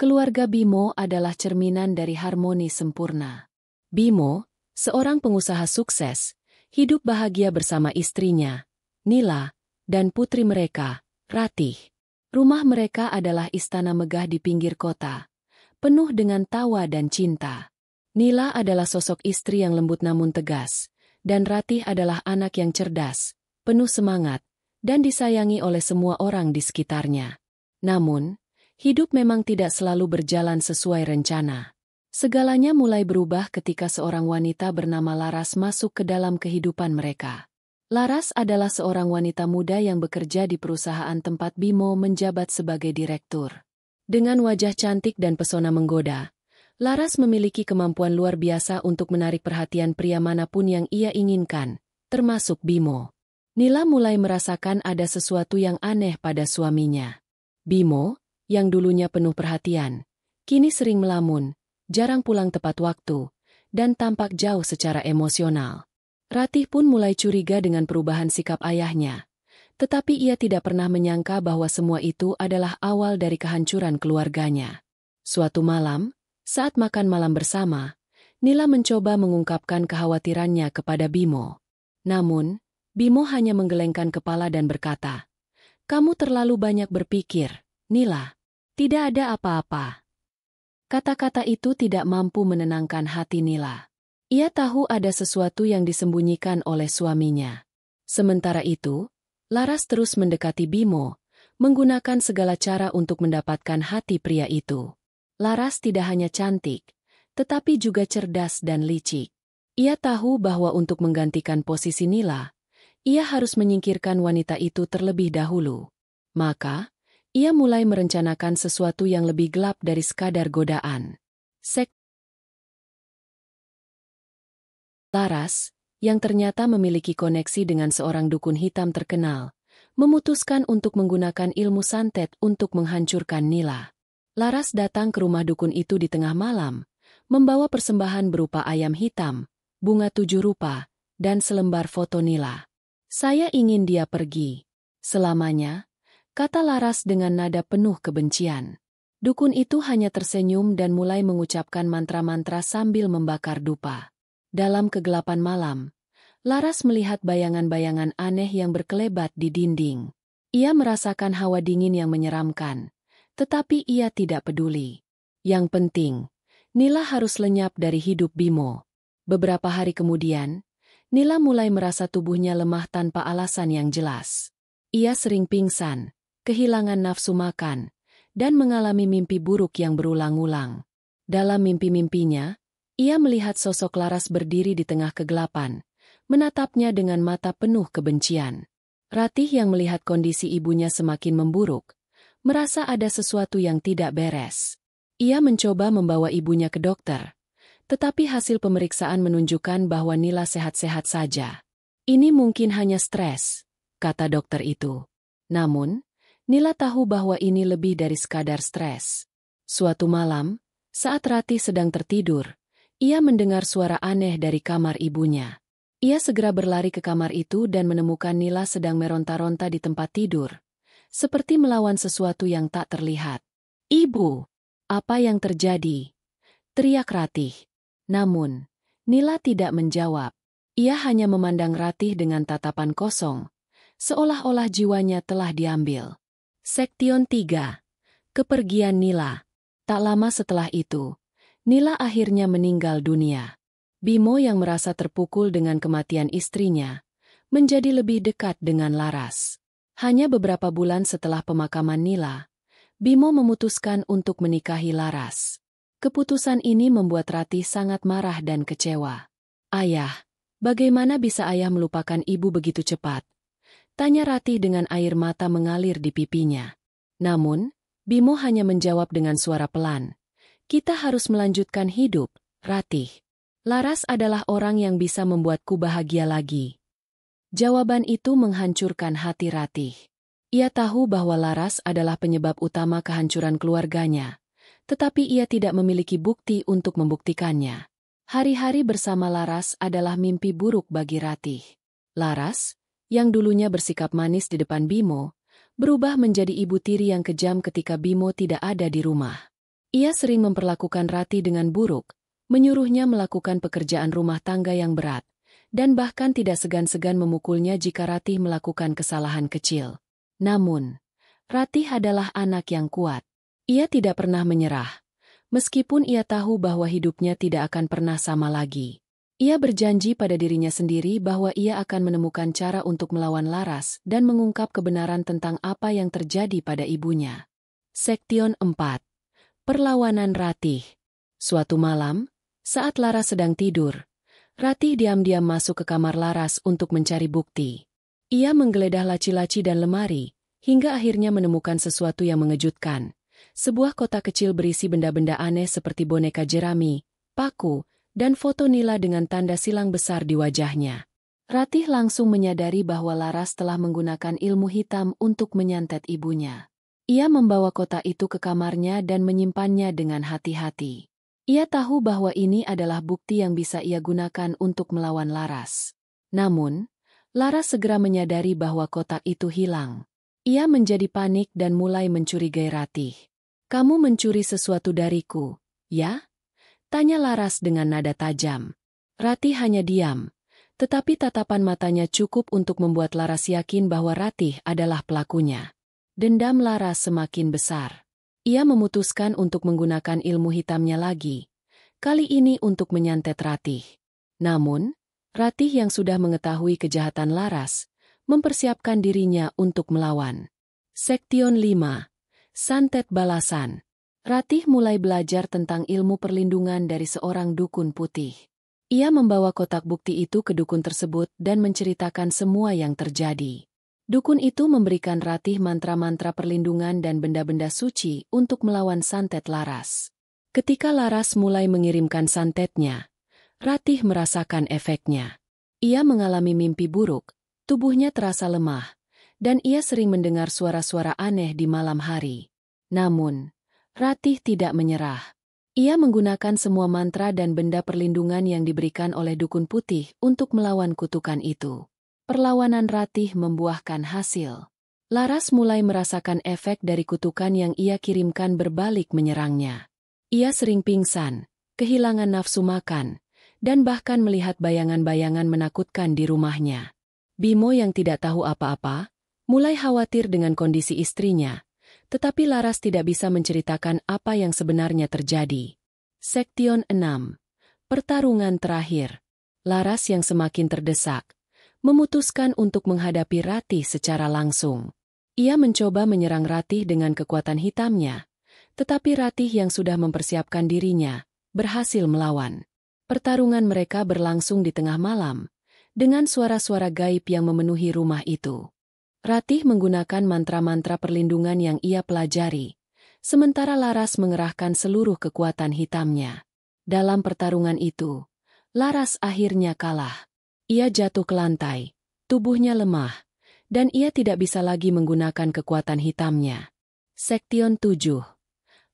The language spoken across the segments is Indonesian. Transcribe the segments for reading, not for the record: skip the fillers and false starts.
Keluarga Bimo adalah cerminan dari harmoni sempurna. Bimo, seorang pengusaha sukses, hidup bahagia bersama istrinya, Nila, dan putri mereka, Ratih. Rumah mereka adalah istana megah di pinggir kota, penuh dengan tawa dan cinta. Nila adalah sosok istri yang lembut namun tegas, dan Ratih adalah anak yang cerdas, penuh semangat, dan disayangi oleh semua orang di sekitarnya. Namun, hidup memang tidak selalu berjalan sesuai rencana. Segalanya mulai berubah ketika seorang wanita bernama Laras masuk ke dalam kehidupan mereka. Laras adalah seorang wanita muda yang bekerja di perusahaan tempat Bimo menjabat sebagai direktur. Dengan wajah cantik dan pesona menggoda, Laras memiliki kemampuan luar biasa untuk menarik perhatian pria manapun yang ia inginkan, termasuk Bimo. Nila mulai merasakan ada sesuatu yang aneh pada suaminya. Bimo, yang dulunya penuh perhatian, kini sering melamun, jarang pulang tepat waktu, dan tampak jauh secara emosional. Ratih pun mulai curiga dengan perubahan sikap ayahnya, tetapi ia tidak pernah menyangka bahwa semua itu adalah awal dari kehancuran keluarganya. Suatu malam, saat makan malam bersama, Nila mencoba mengungkapkan kekhawatirannya kepada Bimo. Namun, Bimo hanya menggelengkan kepala dan berkata, "Kamu terlalu banyak berpikir, Nila. Tidak ada apa-apa." Kata-kata itu tidak mampu menenangkan hati Nila. Ia tahu ada sesuatu yang disembunyikan oleh suaminya. Sementara itu, Laras terus mendekati Bimo, menggunakan segala cara untuk mendapatkan hati pria itu. Laras tidak hanya cantik, tetapi juga cerdas dan licik. Ia tahu bahwa untuk menggantikan posisi Nila, ia harus menyingkirkan wanita itu terlebih dahulu. Maka, ia mulai merencanakan sesuatu yang lebih gelap dari sekadar godaan. Laras, yang ternyata memiliki koneksi dengan seorang dukun hitam terkenal, memutuskan untuk menggunakan ilmu santet untuk menghancurkan Nila. Laras datang ke rumah dukun itu di tengah malam, membawa persembahan berupa ayam hitam, bunga 7 rupa, dan selembar foto Nila. "Saya ingin dia pergi selamanya," kata Laras dengan nada penuh kebencian. Dukun itu hanya tersenyum dan mulai mengucapkan mantra-mantra sambil membakar dupa. Dalam kegelapan malam, Laras melihat bayangan-bayangan aneh yang berkelebat di dinding. Ia merasakan hawa dingin yang menyeramkan, tetapi ia tidak peduli. Yang penting, Nila harus lenyap dari hidup Bimo. Beberapa hari kemudian, Nila mulai merasa tubuhnya lemah tanpa alasan yang jelas. Ia sering pingsan, kehilangan nafsu makan, dan mengalami mimpi buruk yang berulang-ulang. Dalam mimpi-mimpinya, ia melihat sosok Laras berdiri di tengah kegelapan, menatapnya dengan mata penuh kebencian. Ratih yang melihat kondisi ibunya semakin memburuk, merasa ada sesuatu yang tidak beres. Ia mencoba membawa ibunya ke dokter, tetapi hasil pemeriksaan menunjukkan bahwa Nila sehat-sehat saja. "Ini mungkin hanya stres," kata dokter itu. Namun, Nila tahu bahwa ini lebih dari sekadar stres. Suatu malam, saat Ratih sedang tertidur, ia mendengar suara aneh dari kamar ibunya. Ia segera berlari ke kamar itu dan menemukan Nila sedang meronta-ronta di tempat tidur, seperti melawan sesuatu yang tak terlihat. "Ibu, apa yang terjadi?" teriak Ratih. Namun, Nila tidak menjawab. Ia hanya memandang Ratih dengan tatapan kosong, seolah-olah jiwanya telah diambil. Sektion 3. Kepergian Nila. Tak lama setelah itu, Nila akhirnya meninggal dunia. Bimo yang merasa terpukul dengan kematian istrinya, menjadi lebih dekat dengan Laras. Hanya beberapa bulan setelah pemakaman Nila, Bimo memutuskan untuk menikahi Laras. Keputusan ini membuat Ratih sangat marah dan kecewa. "Ayah, bagaimana bisa ayah melupakan ibu begitu cepat?" tanya Ratih dengan air mata mengalir di pipinya. Namun, Bimo hanya menjawab dengan suara pelan, "Kita harus melanjutkan hidup, Ratih. Laras adalah orang yang bisa membuatku bahagia lagi." Jawaban itu menghancurkan hati Ratih. Ia tahu bahwa Laras adalah penyebab utama kehancuran keluarganya, tetapi ia tidak memiliki bukti untuk membuktikannya. Hari-hari bersama Laras adalah mimpi buruk bagi Ratih. Laras, yang dulunya bersikap manis di depan Bimo, berubah menjadi ibu tiri yang kejam ketika Bimo tidak ada di rumah. Ia sering memperlakukan Ratih dengan buruk, menyuruhnya melakukan pekerjaan rumah tangga yang berat, dan bahkan tidak segan-segan memukulnya jika Ratih melakukan kesalahan kecil. Namun, Ratih adalah anak yang kuat. Ia tidak pernah menyerah, meskipun ia tahu bahwa hidupnya tidak akan pernah sama lagi. Ia berjanji pada dirinya sendiri bahwa ia akan menemukan cara untuk melawan Laras dan mengungkap kebenaran tentang apa yang terjadi pada ibunya. Sektion 4. Perlawanan Ratih. Suatu malam, saat Laras sedang tidur, Ratih diam-diam masuk ke kamar Laras untuk mencari bukti. Ia menggeledah laci-laci dan lemari, hingga akhirnya menemukan sesuatu yang mengejutkan. Sebuah kotak kecil berisi benda-benda aneh seperti boneka jerami, paku, dan foto Nila dengan tanda silang besar di wajahnya. Ratih langsung menyadari bahwa Laras telah menggunakan ilmu hitam untuk menyantet ibunya. Ia membawa kotak itu ke kamarnya dan menyimpannya dengan hati-hati. Ia tahu bahwa ini adalah bukti yang bisa ia gunakan untuk melawan Laras. Namun, Laras segera menyadari bahwa kotak itu hilang. Ia menjadi panik dan mulai mencurigai Ratih. "Kamu mencuri sesuatu dariku, ya?" tanya Laras dengan nada tajam. Ratih hanya diam, tetapi tatapan matanya cukup untuk membuat Laras yakin bahwa Ratih adalah pelakunya. Dendam Laras semakin besar. Ia memutuskan untuk menggunakan ilmu hitamnya lagi, kali ini untuk menyantet Ratih. Namun, Ratih yang sudah mengetahui kejahatan Laras, mempersiapkan dirinya untuk melawan. Sektion 5. Santet balasan. Ratih mulai belajar tentang ilmu perlindungan dari seorang dukun putih. Ia membawa kotak bukti itu ke dukun tersebut dan menceritakan semua yang terjadi. Dukun itu memberikan Ratih mantra-mantra perlindungan dan benda-benda suci untuk melawan santet Laras. Ketika Laras mulai mengirimkan santetnya, Ratih merasakan efeknya. Ia mengalami mimpi buruk, tubuhnya terasa lemah, dan ia sering mendengar suara-suara aneh di malam hari. Namun, Ratih tidak menyerah. Ia menggunakan semua mantra dan benda perlindungan yang diberikan oleh dukun putih untuk melawan kutukan itu. Perlawanan Ratih membuahkan hasil. Laras mulai merasakan efek dari kutukan yang ia kirimkan berbalik menyerangnya. Ia sering pingsan, kehilangan nafsu makan, dan bahkan melihat bayangan-bayangan menakutkan di rumahnya. Bimo yang tidak tahu apa-apa, mulai khawatir dengan kondisi istrinya. Tetapi Laras tidak bisa menceritakan apa yang sebenarnya terjadi. Sektion 6. Pertarungan terakhir. Laras yang semakin terdesak, memutuskan untuk menghadapi Ratih secara langsung. Ia mencoba menyerang Ratih dengan kekuatan hitamnya, tetapi Ratih yang sudah mempersiapkan dirinya, berhasil melawan. Pertarungan mereka berlangsung di tengah malam, dengan suara-suara gaib yang memenuhi rumah itu. Ratih menggunakan mantra-mantra perlindungan yang ia pelajari, sementara Laras mengerahkan seluruh kekuatan hitamnya. Dalam pertarungan itu, Laras akhirnya kalah. Ia jatuh ke lantai, tubuhnya lemah, dan ia tidak bisa lagi menggunakan kekuatan hitamnya. Sektion 7.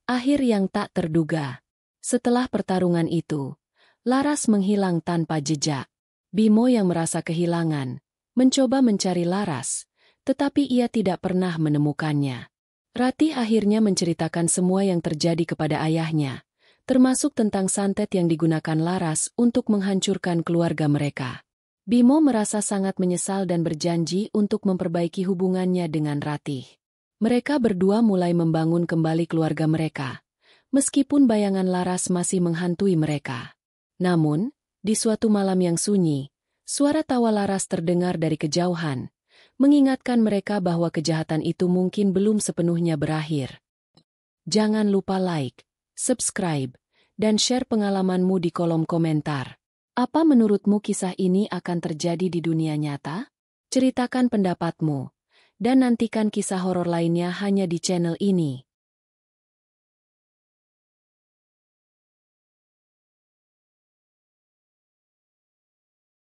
Akhir yang tak terduga. Setelah pertarungan itu, Laras menghilang tanpa jejak. Bimo yang merasa kehilangan, mencoba mencari Laras, tetapi ia tidak pernah menemukannya. Ratih akhirnya menceritakan semua yang terjadi kepada ayahnya, termasuk tentang santet yang digunakan Laras untuk menghancurkan keluarga mereka. Bimo merasa sangat menyesal dan berjanji untuk memperbaiki hubungannya dengan Ratih. Mereka berdua mulai membangun kembali keluarga mereka, meskipun bayangan Laras masih menghantui mereka. Namun, di suatu malam yang sunyi, suara tawa Laras terdengar dari kejauhan, mengingatkan mereka bahwa kejahatan itu mungkin belum sepenuhnya berakhir. Jangan lupa like, subscribe, dan share pengalamanmu di kolom komentar. Apa menurutmu kisah ini akan terjadi di dunia nyata? Ceritakan pendapatmu, dan nantikan kisah horor lainnya hanya di channel ini.